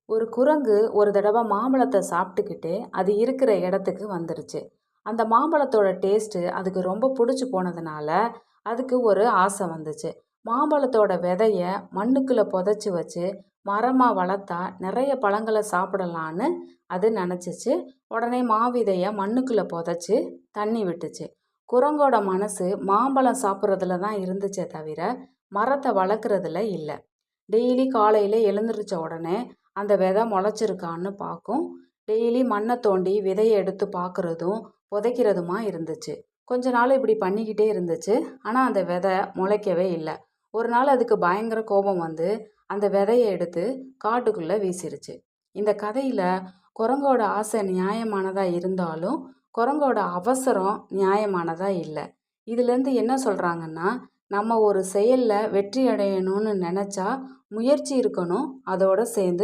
ஒரு குரங்கு ஒரு தடவை மாம்பழத்தை சாப்பிட்டுக்கிட்டு அது இருக்கிற இடத்துக்கு வந்துருச்சு. அந்த மாம்பழத்தோட டேஸ்ட்டு அதுக்கு ரொம்ப பிடிச்சி போனதுனால அதுக்கு ஒரு ஆசை வந்துச்சு. மாம்பழத்தோட விதைய மண்ணுக்குள்ளே புதைச்சி வச்சு மரமாக வளர்த்தா நிறைய பழங்களை சாப்பிடலான்னு அது நினச்சிச்சு. உடனே மாவிதைய மண்ணுக்குள்ளே புதைச்சி தண்ணி விட்டுச்சு. குரங்கோட மனசு மாம்பழம் சாப்பிட்றதுல தான் இருந்துச்சே தவிர மரத்தை வளர்க்குறதுல இல்லை. டெய்லி காலையில் எழுந்திரிச்ச உடனே அந்த விதை முளைச்சிருக்கான்னு பார்க்கும். டெய்லி மண்ணை தோண்டி விதையை எடுத்து பார்க்குறதும் புதைக்கிறதுமா இருந்துச்சு. கொஞ்ச நாள் இப்படி பண்ணிக்கிட்டே இருந்துச்சு. ஆனால் அந்த விதை முளைக்கவே இல்லை. ஒரு நாள் அதுக்கு பயங்கர கோபம் வந்து அந்த விதையை எடுத்து காட்டுக்குள்ளே வீசிருச்சு. இந்த கதையில் குரங்கோட ஆசை நியாயமானதாக இருந்தாலும் குரங்கோட அவசரம் நியாயமானதாக இல்லை. இதுலேருந்து என்ன சொல்கிறாங்கன்னா, நம்ம ஒரு செயலில் வெற்றி அடையணும்னு நினச்சா முயற்சி இருக்கணும், அதோடு சேர்ந்து